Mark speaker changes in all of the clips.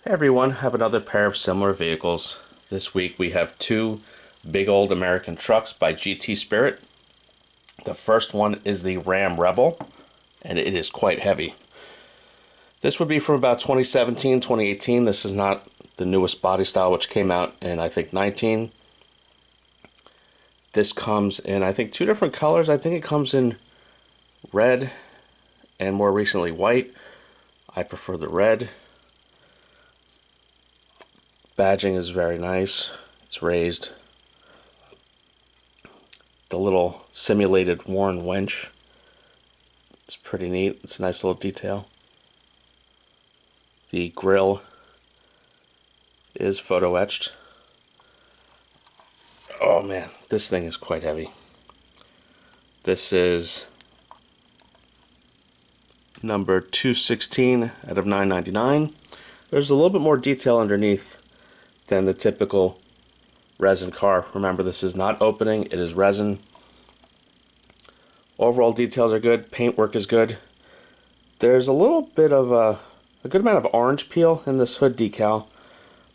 Speaker 1: Hey everyone, have another pair of similar vehicles. This week we have two big old American trucks by GT Spirit. The first one is the Ram Rebel, and it is quite heavy. This would be from about 2017, 2018. This is not the newest body style, which came out in, I think, 19. This comes in, I think, two different colors. I think it comes in red and more recently white. I prefer the red. Badging is very nice. It's raised. The little simulated worn winch is pretty neat. It's a nice little detail. The grille is photo etched. Oh man, this thing is quite heavy. This is number 216 out of 999. There's a little bit more detail underneath than the typical resin car. Remember, this is not opening, it is resin. Overall details are good, paintwork is good. There's a little bit of a good amount of orange peel in this hood decal.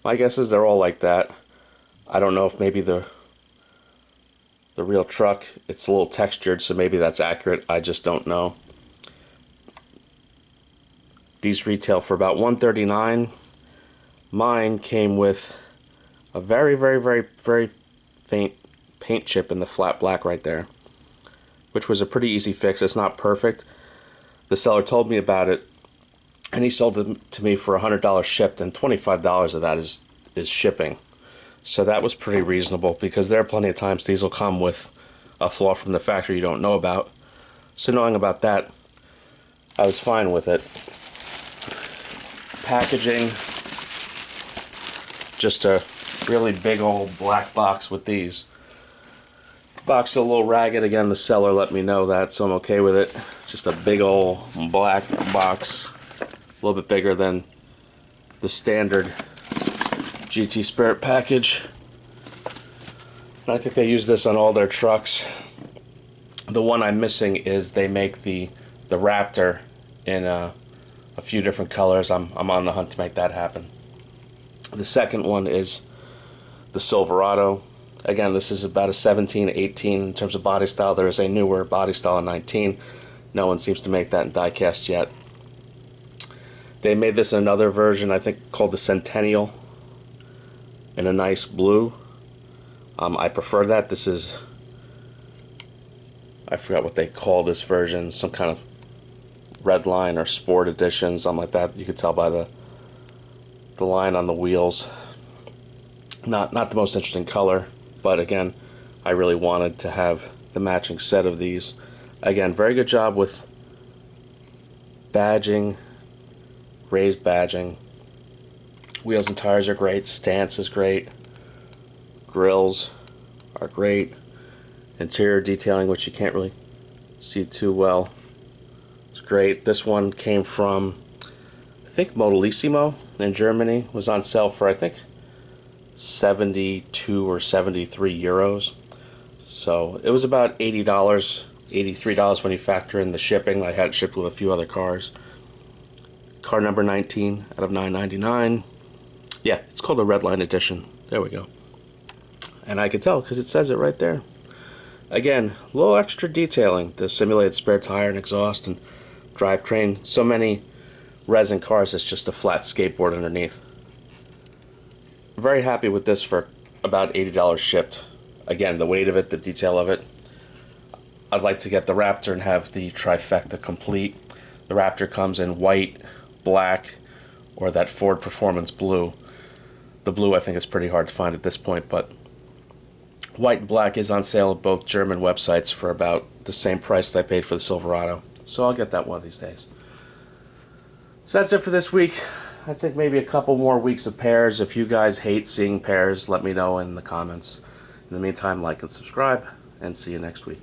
Speaker 1: My guess is they're all like that. I don't know if maybe the real truck, it's a little textured, so maybe that's accurate. I just don't know. These retail for about $139. Mine came with a very faint paint chip in the flat black right there, which was a pretty easy fix. It's not perfect. The seller told me about it, and he sold it to me for $100 shipped, and $25 of that is shipping. So that was pretty reasonable, because there are plenty of times these will come with a flaw from the factory you don't know about. So knowing about that, I was fine with it. Packaging, just a really big old black box with these. Box is a little ragged. Again, the seller let me know that, so I'm okay with it. Just a big old black box, a little bit bigger than the standard GT Spirit package. And I think they use this on all their trucks. The one I'm missing is they make the Raptor in a few different colors. I'm on the hunt to make that happen. The second one is the Silverado. Again, this is about a 17, 18 in terms of body style. There is a newer body style in 19. No one seems to make that in Diecast yet. They made this in another version, I think, called the Centennial, in a nice blue. I prefer that. This is, I forgot what they call this version, some kind of red line or sport edition, something like that. You could tell by the line on the wheels. Not the most interesting color, but again, I really wanted to have the matching set of these. Again, very good job with badging, raised badging. Wheels and tires are great, stance is great, grills are great, interior detailing, which you can't really see too well, it's great. This one came from, I think, Modellissimo in Germany. Was on sale for, I think, 72 or 73 euros. So it was about $80, $83 when you factor in the shipping. I had it shipped with a few other cars. Car number 19 out of 999. Yeah, it's called the Red Line Edition. There we go. And I could tell because it says it right there. Again, a little extra detailing. The simulated spare tire and exhaust and drivetrain. So many resin cars, it's just a flat skateboard underneath. Very happy with this for about $80 shipped. Again, the weight of it, the detail of it. I'd like to get the Raptor and have the trifecta complete. The Raptor comes in white, black, or that Ford Performance blue. The blue I think is pretty hard to find at this point, but white and black is on sale at both German websites for about the same price that I paid for the Silverado. So I'll get that one of these days. So that's it for this week. I think maybe a couple more weeks of pairs. If you guys hate seeing pairs, let me know in the comments. In the meantime, like and subscribe, and see you next week.